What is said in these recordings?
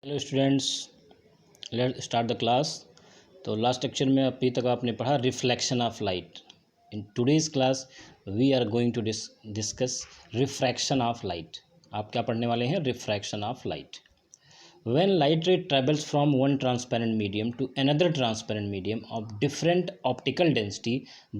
Hello students, let start the class. तो last lecture में अभी तक आपने पढ़ा reflection of light. In today's class we are going to discuss refraction of light. आप क्या पढ़ने वाले हैं? Refraction of light. When light ray travels from one transparent medium to another transparent medium of different optical density,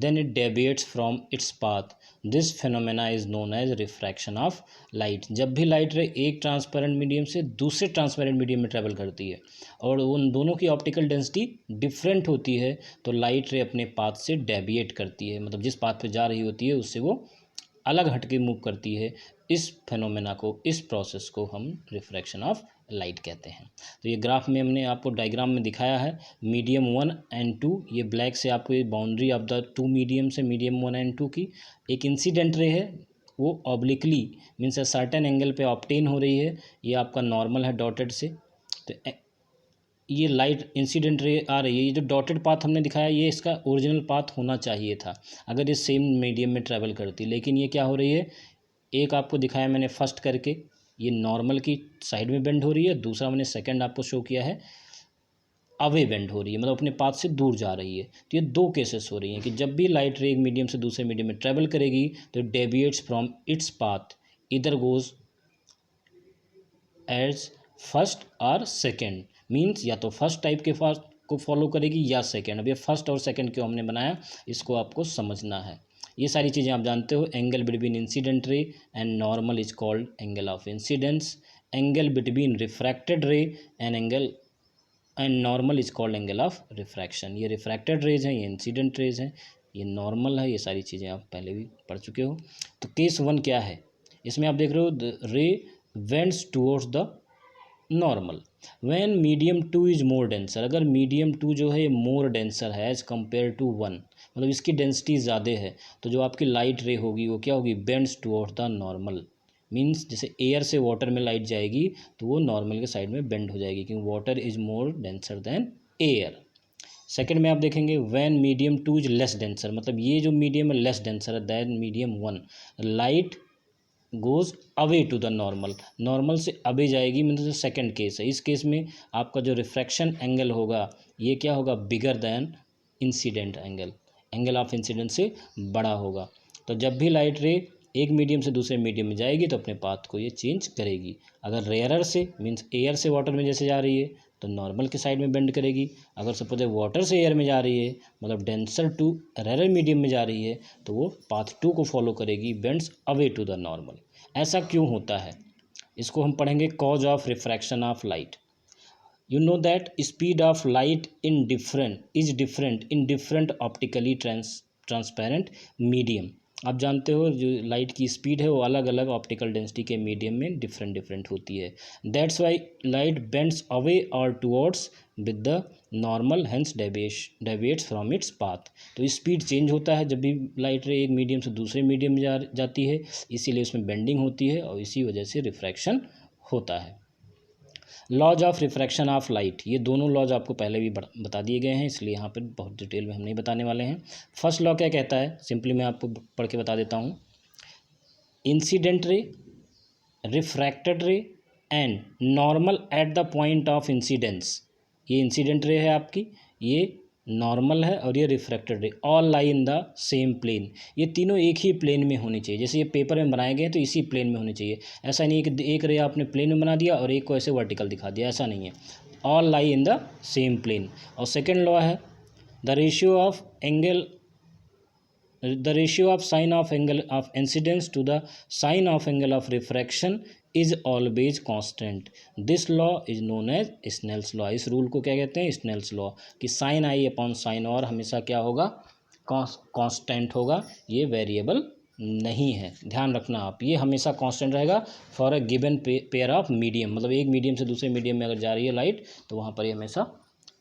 then it deviates from its path. This phenomena is known as refraction of light. जब भी light रे एक transparent medium से दूसरे transparent medium में travel करती है और उन दोनों की ऑप्टिकल डेंसिटी डिफरेंट होती है, तो लाइट रे अपने पाथ से डेविएट करती है, मतलब जिस पाथ पे जा रही होती है उससे वो अलग हटके मूव करती है। इस फेनोमेना को, इस प्रोसेस को हम रिफ्रैक्शन ऑफ लाइट कहते हैं। तो ये ग्राफ में हमने आपको डायग्राम में दिखाया है मीडियम 1 एंड 2। ये ब्लैक से आपको ये boundary of the two medium से मीडियम 1 एंड 2 की एक इंसिडेंट रे है, वो obliquely means a certain angle पे ऑब्टेन हो रही है। ये आपका नॉर्मल है डॉटेड से। तो ये लाइट इंसिडेंट रे आ रही है। ये जो डॉटेड पाथ हमने दिखाया ये इसका ओरिजिनल पाथ होना चाहिए था अगर ये सेम मीडियम में ट्रैवल करती, लेकिन ये क्या हो रही है, एक आपको दिखाया मैंने फर्स्ट करके, ये नॉर्मल की साइड में बेंड हो रही है। दूसरा मैंने सेकंड आपको शो किया है अवे बेंड हो रही है, मतलब अपने पाथ से दूर जा रही है। तो ये दो केसेस हो रही हैं कि जब भी लाइट रे एक मीडियम से दूसरे मीडियम में ट्रैवल करेगी तो डेविएट्स फ्रॉम इट्स पाथ, इधर गोज एज फर्स्ट और सेकेंड। मीन्स या तो फर्स्ट टाइप के फास्ट को फॉलो करेगी या सेकेंड। अब ये फर्स्ट और सेकेंड क्यों हमने बनाया, इसको आपको समझना है। ये सारी चीज़ें आप जानते हो। Angle between incident ray and normal is called angle of incidence. Angle between refracted रे and normal is called angle of refraction. ये रिफ्रैक्टेड रेज हैं, ये इंसिडेंट रेज हैं, ये नॉर्मल है। ये सारी चीज़ें आप पहले भी पढ़ चुके हो। तो केस 1 क्या है, इसमें आप देख रहे हो द रे vents towards the normal when medium 2 is more denser. अगर मीडियम 2 जो है मोर डेंसर है एज कम्पेयर टू 1, मतलब इसकी डेंसिटी ज़्यादा है, तो जो आपकी लाइट रे होगी वो क्या होगी, bends towards the normal. Means जैसे एयर से वाटर में लाइट जाएगी तो वो नॉर्मल के साइड में बेंड हो जाएगी, क्योंकि water is more denser than air. Second में आप देखेंगे when medium 2 is less denser, मतलब ये जो मीडियम है लेस डेंसर है than medium 1, light goes away to the normal. Normal से अवे जाएगी, मतलब सेकंड केस है। इस केस में आपका जो रिफ्रैक्शन एंगल होगा ये क्या होगा, bigger than incident angle. Angle of incident से बड़ा होगा। तो जब भी लाइट रे एक मीडियम से दूसरे मीडियम में जाएगी तो अपने पाथ को ये चेंज करेगी। अगर रेयरर से मीन्स एयर से वाटर में जैसे जा रही है तो नॉर्मल के साइड में बेंड करेगी। अगर सपोज वाटर से एयर में जा रही है, मतलब डेंसर टू रेयर मीडियम में जा रही है, तो वो पाथ 2 को फॉलो करेगी, bends away to the normal. ऐसा क्यों होता है, इसको हम पढ़ेंगे cause of refraction of light. You know that speed of light is different in different optically transparent medium। आप जानते हो जो लाइट की स्पीड है वो अलग अलग ऑप्टिकल डेंसिटी के मीडियम में डिफरेंट होती है। That's why light bends away और towards with the normal, hence deviates from its path. तो स्पीड चेंज होता है जब भी लाइट रे एक मीडियम से दूसरे मीडियम में जाती है, इसीलिए उसमें बेंडिंग होती है और इसी वजह से रिफ्रैक्शन होता है। Laws of refraction of light, ये दोनों लॉज आपको पहले भी बता दिए गए हैं, इसलिए यहाँ पर बहुत डिटेल में हम नहीं बताने वाले हैं। फर्स्ट लॉ क्या कहता है, सिंपली मैं आपको पढ़ के बता देता हूँ। इंसिडेंट रे, रिफ्रैक्टेड रे and normal at the point of incidence. ये इंसिडेंट रे है आपकी, ये नॉर्मल है और ये refracted ray, all lie in the same plane. ये तीनों एक ही प्लेन में होनी चाहिए। जैसे ये पेपर में बनाए गए हैं तो इसी प्लेन में होनी चाहिए। ऐसा नहीं है कि एक रे आपने प्लेन में बना दिया और एक को ऐसे वर्टिकल दिखा दिया, ऐसा नहीं है। All lie in the same plane. और सेकेंड लॉ है the ratio of sine of angle of incidence to the sine of angle of refraction is always constant. This law is known as Snell's law. इस rule को क्या कहते हैं, Snell's law, कि sine I upon sine और हमेशा क्या होगा, कांस्टेंट होगा, ये वेरिएबल नहीं है। ध्यान रखना आप, ये हमेशा कांस्टेंट रहेगा for a given pair of medium, मतलब एक मीडियम से दूसरे मीडियम में अगर जा रही है लाइट तो वहाँ पर ये हमेशा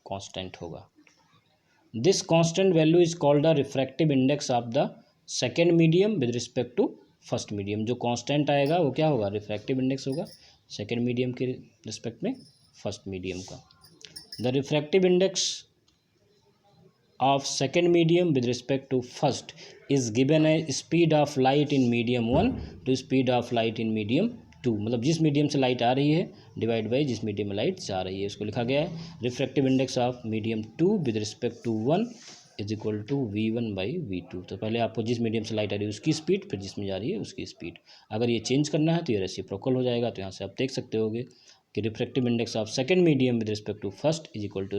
कांस्टेंट होगा। This constant value is called the refractive index of the second medium with respect to first medium. जो कांस्टेंट आएगा वो क्या होगा, रिफ्रैक्टिव इंडेक्स होगा सेकेंड मीडियम के रिस्पेक्ट में फर्स्ट मीडियम का। The refractive index of second medium with respect to first is given a speed of light in medium 1 to speed of light in medium two, मतलब जिस medium से light आ रही है divide by जिस medium में light जा रही है, इसको लिखा गया है refractive index of medium 2 with respect to 1 is equal to V1/V2। तो पहले आपको जिस मीडियम से लाइट आ रही है उसकी स्पीड, फिर जिसमें जा रही है उसकी स्पीड। अगर ये चेंज करना है तो ये रेसिप्रोकल हो जाएगा। तो यहाँ से आप देख सकते होगे कि refractive index of second medium with respect to first is equal to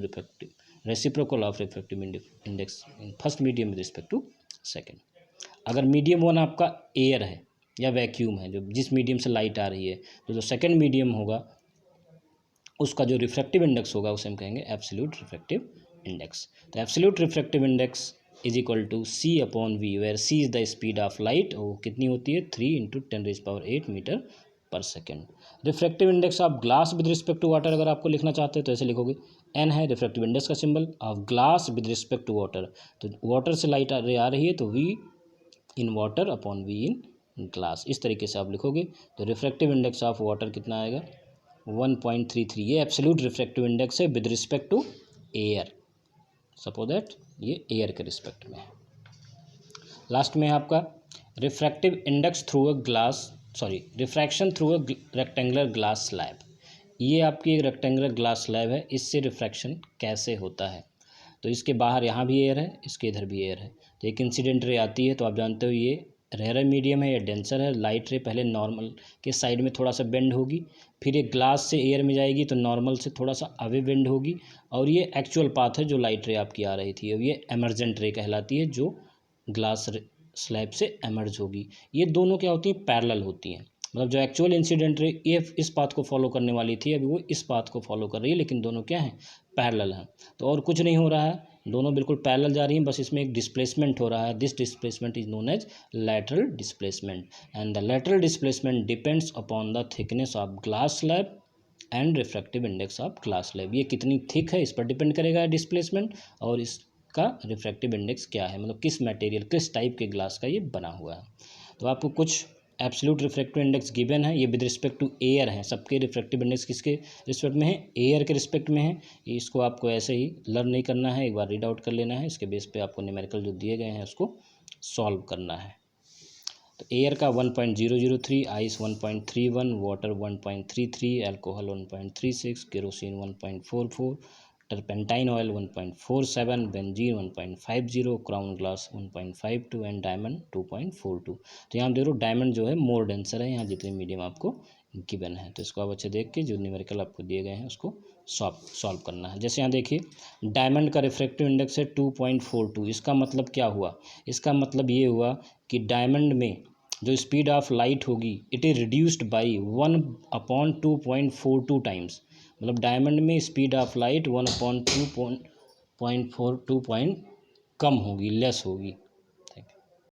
reciprocal of refractive index in first medium with respect to second. अगर मीडियम 1 आपका एयर है या वैक्यूम है, जो जिस मीडियम से लाइट आ रही है, तो जो सेकंड मीडियम होगा उसका जो रिफ्रैक्टिव इंडेक्स होगा उसे हम कहेंगे एब्सोल्यूट रिफ्रैक्टिव इंडेक्स। तो absolute refractive index is equal to C/V, where C is the speed of light, और कितनी होती है 3 × 10⁸ मीटर पर second. Refractive index of glass with respect to water अगर आपको लिखना चाहते हैं तो ऐसे लिखोगे, N है रिफ्रैक्टिव इंडेक्स का symbol, of glass with respect to water, तो वाटर से लाइट आ रही है तो V in water upon V in glass, इस तरीके से आप लिखोगे। तो रिफ्रैक्टिव इंडेक्स ऑफ वाटर कितना आएगा 1.33, ये एब्सोल्यूट रिफ्रैक्टिव इंडेक्स है with respect to air. Suppose that ये एयर के रिस्पेक्ट में है। लास्ट में है आपका refractive index through a glass, refraction through a rectangular glass slab. ये आपकी एक रेक्टेंगुलर ग्लास स्लैब है, इससे रिफ्रैक्शन कैसे होता है। तो इसके बाहर यहाँ भी एयर है, इसके इधर भी एयर है, तो एक इंसिडेंट रे आती है, तो आप जानते हो ये रेयर मीडियम है या डेंसर है। लाइट रे पहले नॉर्मल के साइड में थोड़ा सा बेंड होगी, फिर ये ग्लास से एयर में जाएगी तो नॉर्मल से थोड़ा सा अवे बेंड होगी, और ये एक्चुअल पाथ है जो लाइट रे आपकी आ रही थी, और ये एमर्जेंट रे कहलाती है जो ग्लास स्लैब से एमर्ज होगी। ये दोनों क्या होती हैं, पैरेलल होती हैं, मतलब जो एक्चुअल इंसिडेंट रे ये इस पाथ को फॉलो करने वाली थी, अभी वो इस पाथ को फॉलो कर रही है, लेकिन दोनों क्या हैं, पैरेलल हैं। तो और कुछ नहीं हो रहा है, दोनों बिल्कुल पैरेलल जा रही हैं, बस इसमें एक डिस्प्लेसमेंट हो रहा है। This displacement is known as lateral displacement, and the lateral displacement depends upon the thickness of glass slab and refractive index of glass slab. ये कितनी थिक है इस पर डिपेंड करेगा डिस्प्लेसमेंट, और इसका रिफ्रैक्टिव इंडेक्स क्या है, मतलब किस मटेरियल किस टाइप के ग्लास का ये बना हुआ है। तो आपको कुछ एब्सोल्यूट रिफ्रैक्टिव इंडेक्स गिवन है, ये विद रिस्पेक्ट टू एयर है, सबके रिफ्रैक्टिव इंडेक्स किसके रिस्पेक्ट में है, एयर के रिस्पेक्ट में है। इसको आपको ऐसे ही लर्न नहीं करना है, एक बार रीड आउट कर लेना है, इसके बेस पे आपको न्यूमेरिकल जो दिए गए हैं उसको सॉल्व करना है। तो एयर का 1.003, ice 1.31, water 1.33, alcohol 1.36, kerosene 1.44, turpentine oil 1.47, benzene 1.50, crown glass 1.52 and diamond 2.42। तो यहाँ देखो डायमंड जो है मोर डेंसर है यहाँ जितने मीडियम आपको गिवन है। तो इसको आप अच्छे देख के जो न्यूमेरिकल आपको दिए गए हैं उसको सॉल्व करना है। जैसे यहाँ देखिए डायमंड का रिफ्रैक्टिव इंडेक्स है 2.42, इसका मतलब क्या हुआ, इसका मतलब ये हुआ कि डायमंड में जो स्पीड ऑफ लाइट होगी it is reduced by 1/2.42 times, मतलब डायमंड में स्पीड ऑफ लाइट 1/2.42 पॉइंट कम होगी, लेस होगी।